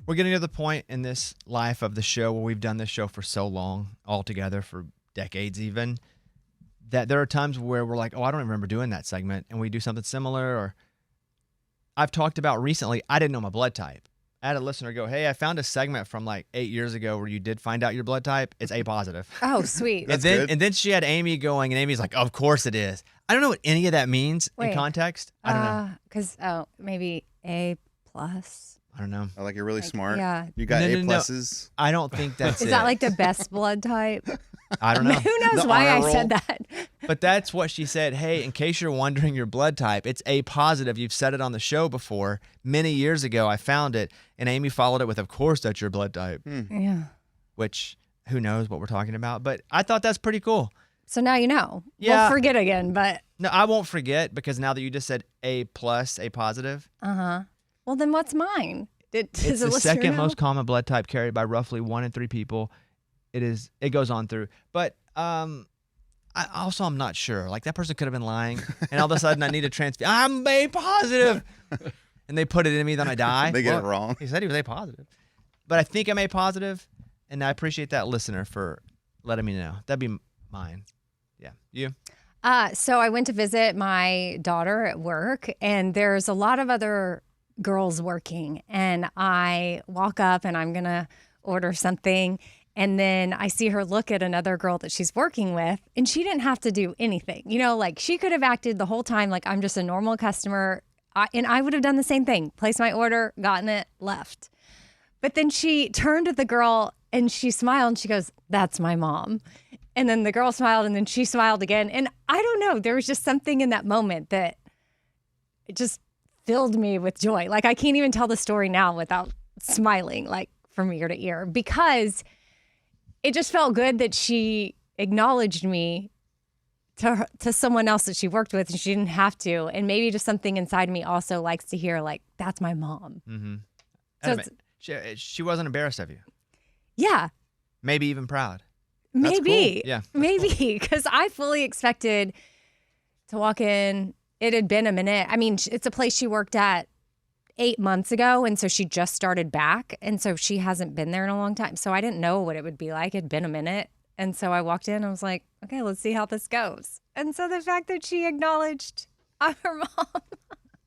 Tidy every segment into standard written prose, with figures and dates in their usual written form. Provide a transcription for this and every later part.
We're getting to the point in this life of the show where we've done this show for so long, all together for decades even, that there are times where we're like, oh, I don't remember doing that segment, and we do something similar. Or I've talked about recently, I didn't know my blood type. I had a listener go, hey, I found a segment from like 8 years ago where you did find out your blood type. It's A positive. Oh, sweet. And then she had Amy going, and Amy's like, of course it is. I don't know what any of that means in context. I don't know. Because, maybe A+. I don't know. Oh, like you're really smart. Yeah. You got A+. No. I don't think that's Is it. that like the best blood type? I don't know. Who knows why I said that? But that's what she said. Hey, in case you're wondering your blood type, it's A positive. You've said it on the show before. Many years ago, I found it, and Amy followed it with, of course, that's your blood type. Yeah. Which, who knows what we're talking about. But I thought that's pretty cool. So now you know. Yeah. We'll forget again, but. No, I won't forget because now that you just said A+, A positive. Uh-huh. Well, then what's mine? It's the second most common blood type carried by roughly 1 in 3 people. It goes on through. But I'm not sure. Like that person could have been lying, and all of a sudden I need a transfusion. I'm A positive, and they put it in me, then I die. They get it wrong. He said he was A positive, but I think I'm A positive, and I appreciate that listener for letting me know. That'd be mine. Yeah, you. So I went to visit my daughter at work, and there's a lot of other girls working, and I walk up and I'm gonna order something, and then I see her look at another girl that she's working with, and she didn't have to do anything. You know, like she could have acted the whole time like I'm just a normal customer, and I would have done the same thing. Placed my order, gotten it, left. But then she turned to the girl and she smiled and she goes, "That's my mom." And then the girl smiled and then she smiled again. And I don't know, there was just something in that moment that it just filled me with joy. Like I can't even tell the story now without smiling like from ear to ear, because it just felt good that she acknowledged me to someone else that she worked with, and she didn't have to. And maybe just something inside me also likes to hear like, that's my mom. Mm-hmm. So she wasn't embarrassed of you. Yeah. Maybe even proud. Maybe. Cool. Yeah. Maybe. Because I fully expected to walk in. It had been a minute. I mean, it's a place she worked at 8 months ago. And so she just started back. And so she hasn't been there in a long time. So I didn't know what it would be like. It'd been a minute. And so I walked in and I was like, okay, let's see how this goes. And so the fact that she acknowledged I'm her mom,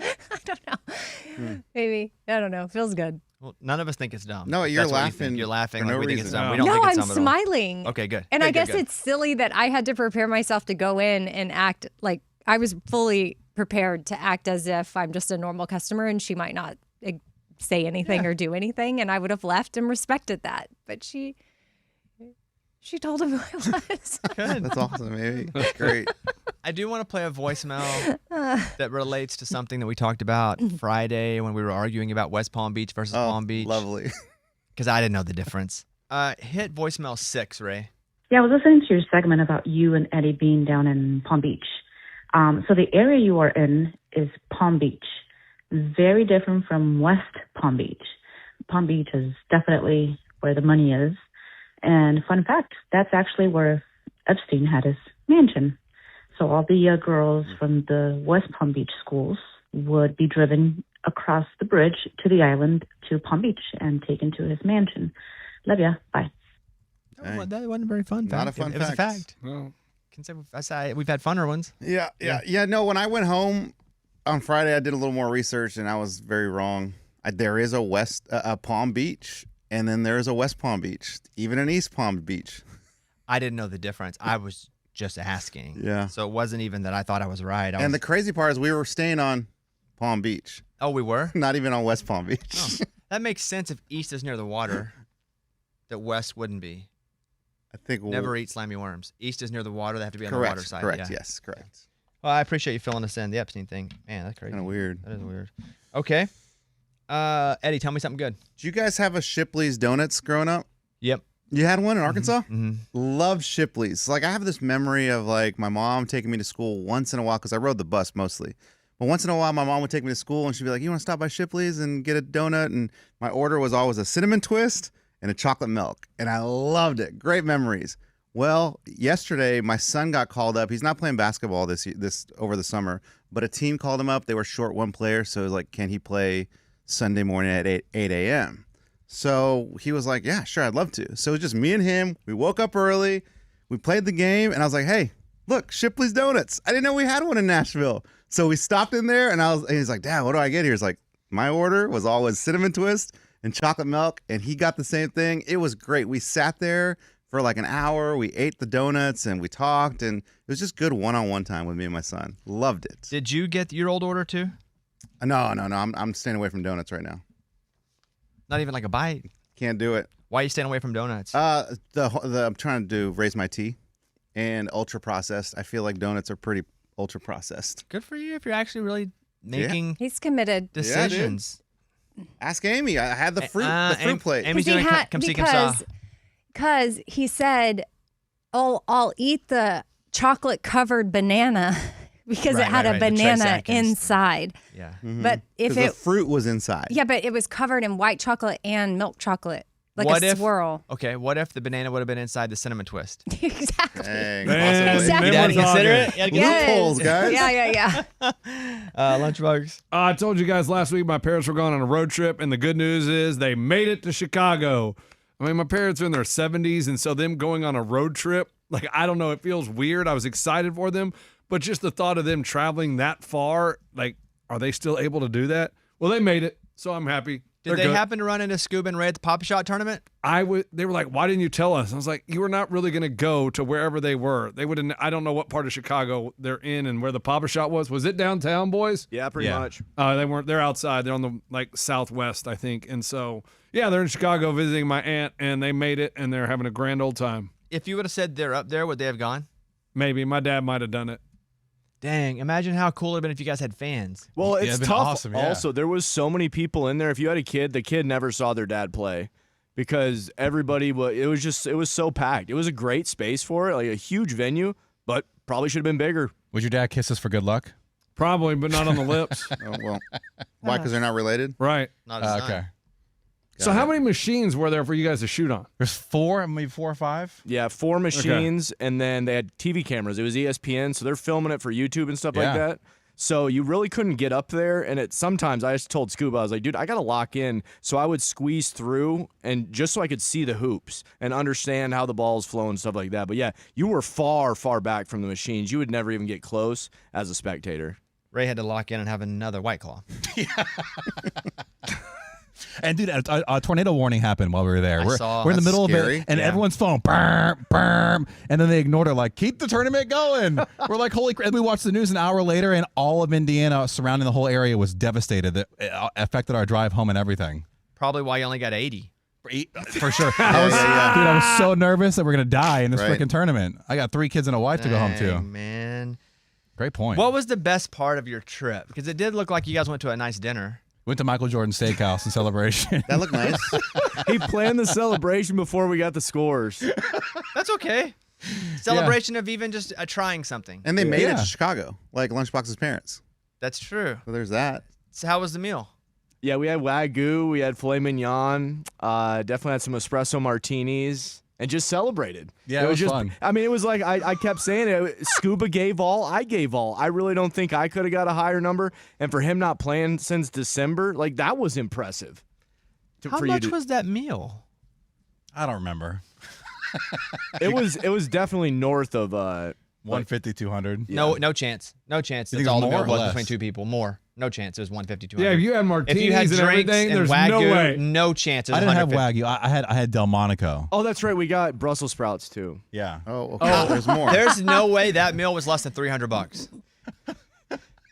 I don't know. Maybe. I don't know. It feels good. Well, none of us think it's dumb. No, you're That's laughing. You're laughing for like no we think it's reason. dumb. We don't No, think it's I'm dumb at all. smiling. Okay, good. And Good, I guess good. it's silly that I had to prepare myself to go in and act like I was fully prepared to act as if I'm just a normal customer and she might not say anything or do anything. And I would have left and respected that. But she told him who I was. Good. That's awesome, baby. That's great. I do want to play a voicemail that relates to something that we talked about Friday when we were arguing about West Palm Beach versus Palm Beach. Lovely. Because I didn't know the difference. Hit voicemail 6, Ray. Yeah, I was listening to your segment about you and Eddie being down in Palm Beach. So the area you are in is Palm Beach. Very different from West Palm Beach. Palm Beach is definitely where the money is. And fun fact, that's actually where Epstein had his mansion. So all the girls from the West Palm Beach schools would be driven across the bridge to the island to Palm Beach and taken to his mansion. Love ya. Bye. Oh, that wasn't a very fun fact. Not a fun It was a fact. fact. Well, we've had funner ones. Yeah. No, when I went home on Friday, I did a little more research, and I was very wrong. There is a Palm Beach, and then there is a West Palm Beach, even an East Palm Beach. I didn't know the difference. I was just asking. Yeah. So it wasn't even that I thought I was right. The crazy part is we were staying on Palm Beach. Oh, we were? Not even on West Palm Beach. Oh, that makes sense if East is near the water, that West wouldn't be. I think Never eat slimy worms. East is near the water. They have to be on the correct, water side. correct, Yeah. yes, correct. Well, I appreciate you filling us in. The Epstein thing. Man, that's crazy. Kind of weird. That is weird. Okay. Eddie, tell me something good. Did you guys have a Shipley's Donuts growing up? Yep. You had one in Arkansas? Mm-hmm. Loved Shipley's. Like, I have this memory of, like, my mom taking me to school once in a while, because I rode the bus mostly. But once in a while, my mom would take me to school, and she'd be like, you want to stop by Shipley's and get a donut? And my order was always a cinnamon twist and a chocolate milk. And I loved it. Great memories. Well, yesterday, my son got called up. He's not playing basketball this over the summer, but a team called him up. They were short one player, so it was like, can he play Sunday morning at 8 a.m.? So he was like, yeah, sure, I'd love to. So it was just me and him. We woke up early. We played the game, and I was like, hey, look, Shipley's Donuts. I didn't know we had one in Nashville. So we stopped in there, and he's like, Dad, what do I get here? He's like, my order was always cinnamon twist and chocolate milk, and he got the same thing. It was great. We sat there for like an hour. We ate the donuts, and we talked, and it was just good one-on-one time with me and my son. Loved it. Did you get your old order too? No. I'm staying away from donuts right now. Not even like a bite? Can't do it. Why are you staying away from donuts? I'm trying to raise my tea, and ultra processed. I feel like donuts are pretty ultra processed. Good for you if you're actually really making He's committed. decisions. Ask Amy. I had the fruit plate. Amy's gonna come see Saw. Because he said, "Oh, I'll eat the chocolate-covered banana because it had a banana inside." Yeah. Mm-hmm. But if the fruit was inside. Yeah, but it was covered in white chocolate and milk chocolate, like What a if- swirl. Okay, what if the banana would have been inside the cinnamon twist? Exactly. Dang, Man, possibly. Exactly. You gotta memories consider on it. You gotta Yes. Loopholes, guys. Yeah. Lunchbox. I told you guys last week my parents were going on a road trip, and the good news is they made it to Chicago. I mean, my parents are in their 70s, and so them going on a road trip, like, I don't know, it feels weird. I was excited for them, but just the thought of them traveling that far, like, are they still able to do that? Well, they made it, so I'm happy. Did They're they good. happen to run into Scuba and Ray at the Papa Shot tournament? They were like, why didn't you tell us? I was like, you were not really going to go to wherever they were. They wouldn't. I don't know what part of Chicago they're in and where the Papa Shot was. Was it downtown, boys? Yeah, pretty much. They weren't. They're outside. They're on the like southwest, I think. And so, yeah, they're in Chicago visiting my aunt, and they made it, and they're having a grand old time. If you would have said they're up there, would they have gone? Maybe my dad might have done it. Dang, imagine how cool it would have been if you guys had fans. Well, Yeah, it's it'd been tough. awesome, yeah. Also, there was so many people in there. If you had a kid, the kid never saw their dad play because everybody was. It was so packed. It was a great space for it, like a huge venue, but probably should have been bigger. Would your dad kiss us for good luck? Probably, but not on the lips. Oh, well, why? Because they're not related? Right. Not a Okay. So how many machines were there for you guys to shoot on? There's four, maybe 4 or 5. Yeah, 4 machines, and then they had TV cameras. It was ESPN, so they're filming it for YouTube and stuff like Yeah. that. So you really couldn't get up there, and sometimes I just told Scuba, I was like, dude, I gotta lock in. So I would squeeze through, and just so I could see the hoops and understand how the ball's flow and stuff like that. But yeah, you were far, far back from the machines. You would never even get close as a spectator. Ray had to lock in and have another White Claw. And dude, a tornado warning happened while we were there. I We're saw. in the That's middle scary. of it, and Yeah. everyone's phone, burm, burm, and then they ignored it, like, keep the tournament going. We're like, holy crap. And we watched the news an hour later, and all of Indiana surrounding the whole area was devastated. It affected our drive home and everything. Probably why you only got 80. For sure. Dude, I was so nervous that we're going to die in this Right. freaking tournament. I got 3 kids and a wife to go home to. Dang, man. Great point. What was the best part of your trip? Because it did look like you guys went to a nice dinner. Went to Michael Jordan Steakhouse in celebration. That looked nice. He planned the celebration before we got the scores. That's okay. Celebration of even just trying something. And they made it Yeah. to Chicago, like Lunchbox's parents. That's true. So there's that. So how was the meal? Yeah, we had Wagyu, we had filet mignon, definitely had some espresso martinis, and just celebrated. Yeah, it was just fun. I mean, it was like I kept saying it. Scuba gave all, I gave all. I really don't think I could have got a higher number. And for him not playing since December, like that was impressive. How much was that meal? I don't remember. it was definitely north of 150, 200. No chance. No chance. You That's think it all was the meal more or was less? between 2 people. More. No chance. It was 150, 200. Yeah, if you had martinis If you had and drinks everything, and there's Wagyu, no way. no chance. It was I didn't have 150. Wagyu. I had Delmonico. Oh, that's right. We got Brussels sprouts too. Yeah. Oh, okay. There's more. There's no way that meal was less than $300.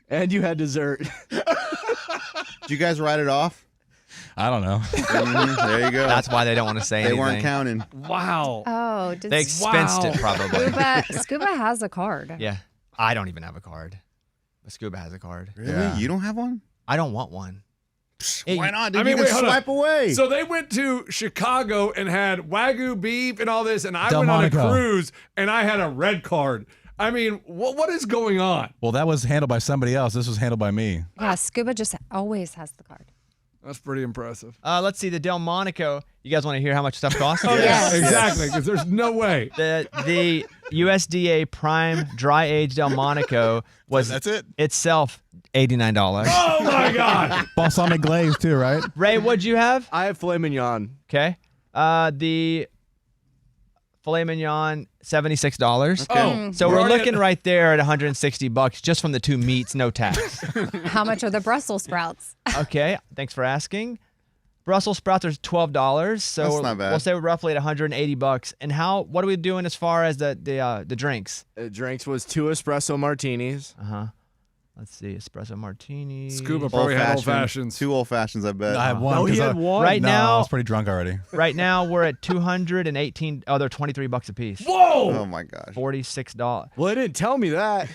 And you had dessert. Did you guys write it off? I don't know. There you go. That's why they don't want to say they anything. weren't counting. Wow. Oh, They expensed it probably. Scuba has a card. Yeah. I don't even have a card. But Scuba has a card. Really? Yeah. You don't have one? I don't want one. Why not? Dude, I mean, you wait, can hold on. swipe away. So they went to Chicago and had Wagyu beef and all this, and I went on a Delmonico. cruise and I had a red card. I mean, what is going on? Well, that was handled by somebody else. This was handled by me. Yeah, Scuba just always has the card. That's pretty impressive. Let's see the Delmonico. You guys want to hear how much stuff costs? Oh, yes. Exactly, because there's no way. The USDA Prime Dry Age Delmonico was That's it. itself $89. Oh my God. Balsamic glaze too, right? Ray, what'd you have? I have filet mignon. Okay. The filet mignon, $76. Oh, So we're looking right there at $160 just from the two meats, no tax. How much are the Brussels sprouts? Okay, thanks for asking. Brussels sprouts are $12, so That's not bad. we'll say we're roughly at $180. And what are we doing as far as the drinks? Drinks was 2 espresso martinis. Let's see, espresso martini. Scuba probably had old fashions. 2 old fashions, I bet. I had one. Oh, he 'cause had one? Right No, I now, was pretty drunk already. right now we're at 218. Oh, they're $23 a piece. Whoa! Oh my gosh. $46. Well, they didn't tell me that.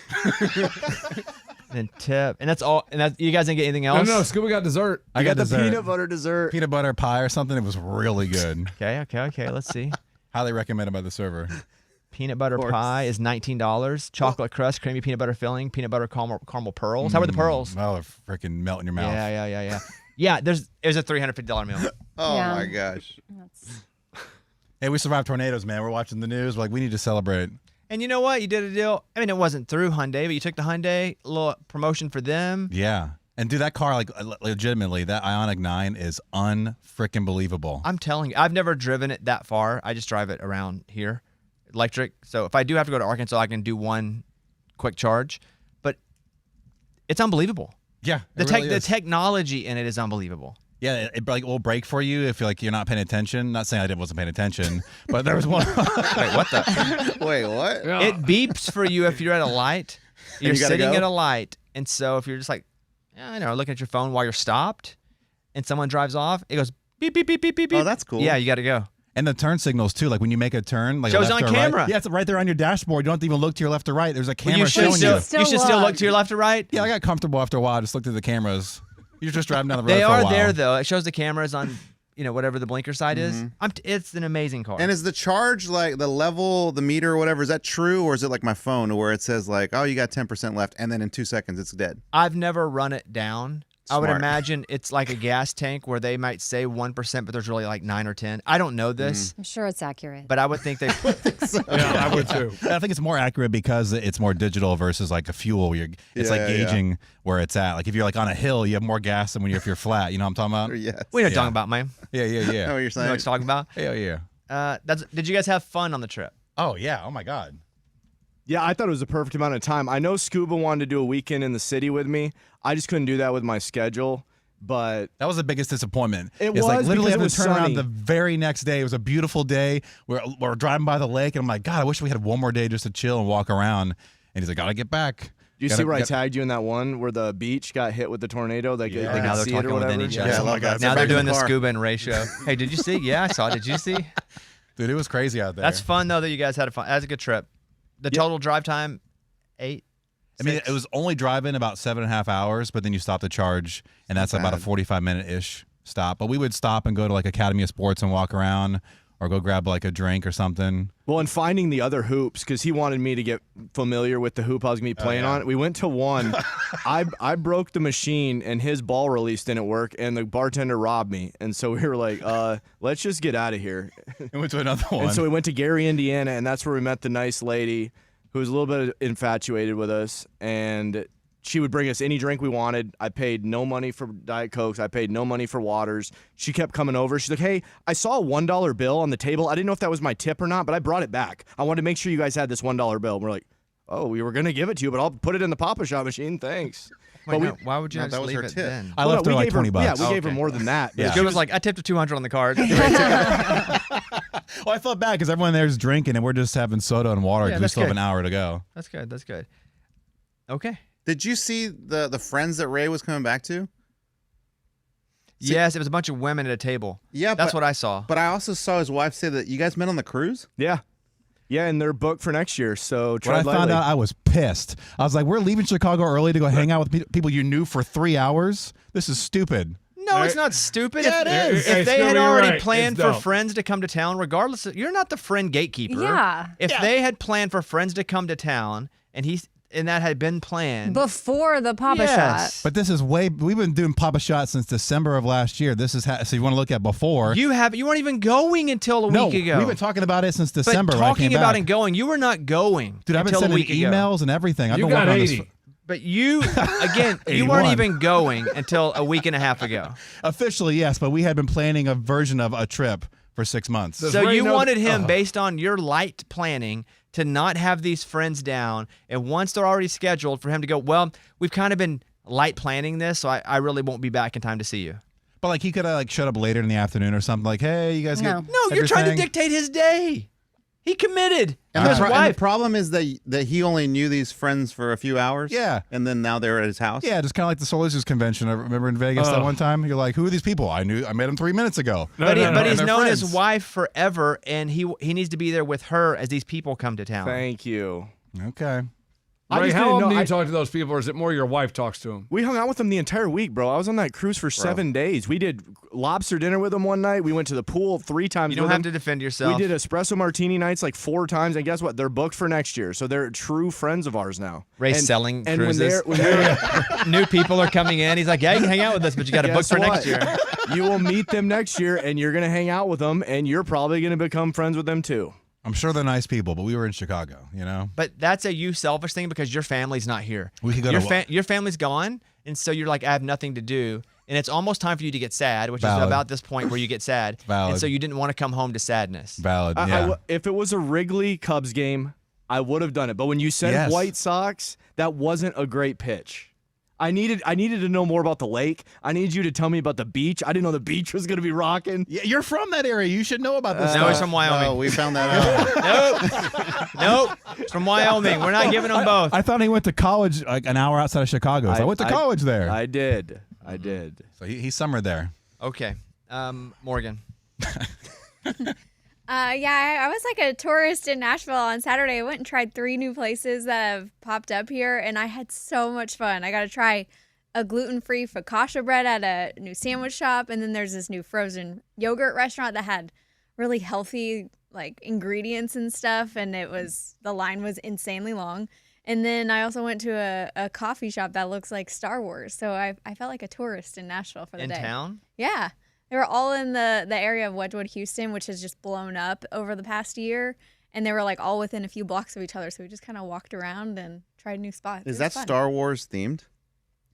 And tip, and that's all. And you guys didn't get anything No, else? no, Scuba got dessert. I got the dessert. peanut butter dessert. Peanut butter pie or something. It was really good. Okay. Let's see. Highly recommended by the server. Peanut butter pie is $19. Chocolate crust, creamy peanut butter filling, peanut butter caramel pearls. How were the pearls? Oh, they're freaking melt in your mouth. Yeah. Yeah, it was a $350 meal. Oh Yeah. my gosh. Hey, we survived tornadoes, man. We're watching the news. We're like, we need to celebrate. And you know what? You did a deal. I mean, it wasn't through Hyundai, but you took the Hyundai, a little promotion for them. Yeah. And dude, that car, like, legitimately, that Ioniq 9 is unfreaking believable. I'm telling you, I've never driven it that far. I just drive it around here, electric. So if I do have to go to Arkansas, I can do one quick charge. But it's unbelievable. Yeah. The it really the is. technology in it is unbelievable. Yeah, it like will break for you if you're not paying attention. Not saying I wasn't paying attention, but there was one. Wait, what the? Wait, what? Yeah. It beeps for you if you're at a light. You're you gotta sitting go? at a light, and so if you're just like, I don't know, looking at your phone while you're stopped, and someone drives off, it goes beep beep beep beep beep beep. Oh, that's cool. Yeah, you got to go. And the turn signals too, like when you make a turn, like Shows left on or right. camera. Yeah, it's right there on your dashboard. You don't have to even look to your left or right. There's a Well, camera showing you. Still you should still look. look to your left or right. Yeah, I got comfortable after a while. I just looked at the cameras. You're just driving down the road. They for a are while. there though. It shows the cameras on, whatever the blinker side is. It's an amazing car. And is the charge like the level, the meter or whatever, is that true? Or is it like my phone where it says like, oh, you got 10% left and then in 2 seconds it's dead? I've never run it down. I would Smart. imagine it's like a gas tank where they might say 1%, but there's really like 9 or 10. I don't know this, I'm sure it's accurate. but I would think they. Yeah, I would too. I think it's more accurate because it's more digital versus like a fuel. Where it's like Yeah. gauging where it's at. Like if you're like on a hill, you have more gas than if you're flat. You know what I'm talking about? Yes. We know what Yeah. you're talking about, man. Yeah. I know what you're You know what saying. you're talking about. Hell yeah. Did you guys have fun on the trip? Oh yeah. Oh my God. Yeah, I thought it was the perfect amount of time. I know Scuba wanted to do a weekend in the city with me. I just couldn't do that with my schedule. But That was the biggest disappointment. It It's like was literally because having it to turn was around sunny. the very next day. It was a beautiful day. We're driving by the lake, and I'm like, God, I wish we had one more day just to chill and walk around. And he's like, gotta get back. do you Gotta see where I get- tagged you in that one where the beach got hit with the tornado? Like they Now could they're see it talking or within whatever. each Yeah, other. I love that. Now they're Back in doing the the car. Scuba and Ray show. Hey, did you see? Yeah, I saw it. Did you see? Dude, it was crazy out there. That's fun though that you guys had a fun. That's a good trip. The total drive time, 8. I mean, 6? it was only driving about 7.5 hours, but then you stop to charge, and that's about a 45-minute-ish stop. But we would stop and go to like Academy of Sports and walk around, or go grab like a drink or something. Well, and finding the other hoops because he wanted me to get familiar with the hoop I was gonna be playing on. We went to one. I broke the machine and his ball release didn't work, and the bartender robbed me. And so we were like, let's just get out of here. And went to another one. And so we went to Gary, Indiana, and that's where we met the nice lady who was a little bit infatuated with us, and she would bring us any drink we wanted. I paid no money for Diet Cokes. I paid no money for waters. She kept coming over. She's like, hey, I saw a $1 bill on the table. I didn't know if that was my tip or not, but I brought it back. I wanted to make sure you guys had this $1 bill. And we're like, oh, we were going to give it to you, but I'll put it in the Papa Shop machine. Thanks. Wait, But no, why would you No, not that just was leave her it tip. then? I left her we like gave 20 bucks. Yeah, we gave her Okay. more than that. Yeah. Scuba was like, I tipped her 200 on the card. Well, I felt bad because everyone there's drinking, and we're just having soda and water Yeah, because we that's still have good. an hour to go. That's good. That's good. Okay. Did you see the friends that Ray was coming back to? Yes, it was a bunch of women at a table. Yeah, That's but, what I saw. But I also saw his wife say that you guys met on the cruise. Yeah. Yeah, and they're booked for next year. So When I tread found lightly. out, I was pissed. I was like, we're leaving Chicago early to go hang out with people you knew for 3 hours? This is stupid. No, it's not stupid. Yeah, if, it is. If Hey, they Scuba, had you're already right. planned It's for dope. friends to come to town, regardless, you're not the friend gatekeeper. Yeah. If they had planned for friends to come to town, and and that had been planned. Before the Papa Yes. Shot. But this is we've been doing Papa Shot since December of last year. This is so you want to look at before. You weren't even going until a week ago. We've been talking about it since but December. when I talking came about back. and going, you were not going. Dude, I've been until a sending week ago. emails and everything. I've You been got working on 80. this But you, again, you 81. weren't even going until a week and a half ago. officially, yes, but we had been planning a version of a trip for 6 months. Does So Ray you know wanted that- him, based on your light planning, to not have these friends down. And once they're already scheduled, for him to go, well, we've kind of been light planning this, so I really won't be back in time to see you. But like he could have like showed up later in the afternoon or something. Like, hey, you guys No. get No, you're trying to everything? dictate his day. He committed. And, to his and the wife. problem is that he only knew these friends for a few hours. Yeah. And then now they're at his house. Yeah, just kind of like the Solstice convention. I remember in Vegas that one time. You're like, who are these people? I met them 3 minutes ago. But he's And they're known his friends. wife forever, and he needs to be there with her as these people come to town. Thank you. Okay. I Ray, just how didn't often know- do you talk to those people, or is it more your wife talks to them? We hung out with them the entire week, bro. I was on that cruise for 7 days. We did lobster dinner with them one night. We went to the pool 3 times You don't with have them. to defend yourself. We did espresso martini nights like 4 times, and guess what? They're booked for next year, so they're true friends of ours now. Ray's And- selling and cruises. when they're New people are coming in. He's like, yeah, you can hang out with us, but you got to book guess for what? next year. You will meet them next year, and you're gonna hang out with them, and you're probably gonna become friends with them too. I'm sure they're nice people, but we were in Chicago, you know? But that's a you selfish thing because your family's not here. We could go your to your family's gone, and so you're like, I have nothing to do. And it's almost time for you to get sad, which Valid. is about this point where you get sad. Valid. And so you didn't want to come home to sadness. Valid, yeah. If it was a Wrigley Cubs game, I would have done it. But when you said Yes. White Sox, that wasn't a great pitch. I needed to know more about the lake. I needed you to tell me about the beach. I didn't know the beach was gonna be rocking. Yeah, you're from that area. You should know about this No, stuff. he's from Wyoming. Oh, we found that out. Nope. It's from Wyoming. We're not giving them both. I thought he went to college like an hour outside of Chicago. So I went to college there. I did. So he summered there. Okay. Morgan. Yeah, I was like a tourist in Nashville on Saturday. I went and tried 3 new places that have popped up here, and I had so much fun. I got to try a gluten-free focaccia bread at a new sandwich shop, and then there's this new frozen yogurt restaurant that had really healthy like ingredients and stuff, and the line was insanely long. And then I also went to a coffee shop that looks like Star Wars, so I felt like a tourist in Nashville for the In day. town? Yeah. They were all in the area of Wedgwood, Houston, which has just blown up over the past year. And they were like all within a few blocks of each other. So we just kind of walked around and tried new spots. It Is was that fun. Star Wars themed?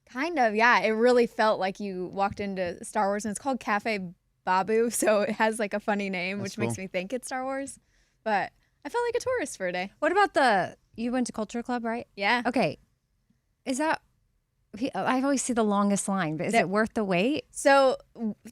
Kind of, yeah. It really felt like you walked into Star Wars. And it's called Cafe Babu. So it has like a funny name, That's which makes cool. me think it's Star Wars. But I felt like a tourist for a day. What about you went to Culture Club, right? Yeah. Okay. Is that, I always see the longest line, but is it worth the wait? So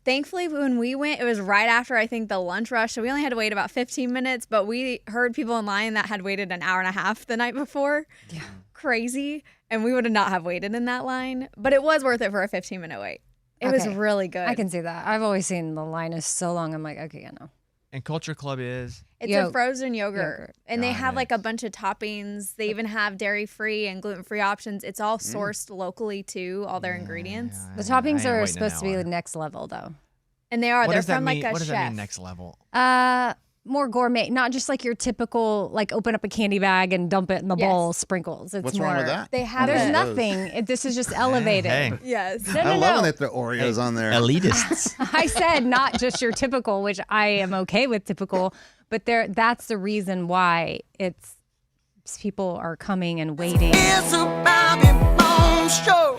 thankfully when we went, it was right after I think the lunch rush. So we only had to wait about 15 minutes, but we heard people in line that had waited an hour and a half the night before. Yeah. Crazy. And we would not have waited in that line, but it was worth it for a 15-minute wait. It was Okay. really good. I can see that. I've always seen the line is so long. I'm like, okay, yeah, no. And Culture Club is? It's Yo- a frozen yogurt. And they Got have like a it. bunch of toppings. They even have dairy-free and gluten-free options. It's all sourced locally too, all their ingredients. The toppings are waiting an supposed to be hour. the next level, though. And they are. What They're does that from mean? like a What does chef. that mean next level? More gourmet, not just like your typical, like open up a candy bag and dump it in the Yes. bowl, sprinkles. It's What's more. wrong with that? They have There's a- nothing. This is just elevated. Hey. Yes. No, I no, love no. when they throw Oreos on there. Elitists. I said not just your typical, which I am okay with typical, but that's the reason why people are coming and waiting. It's a Bobby Bones show.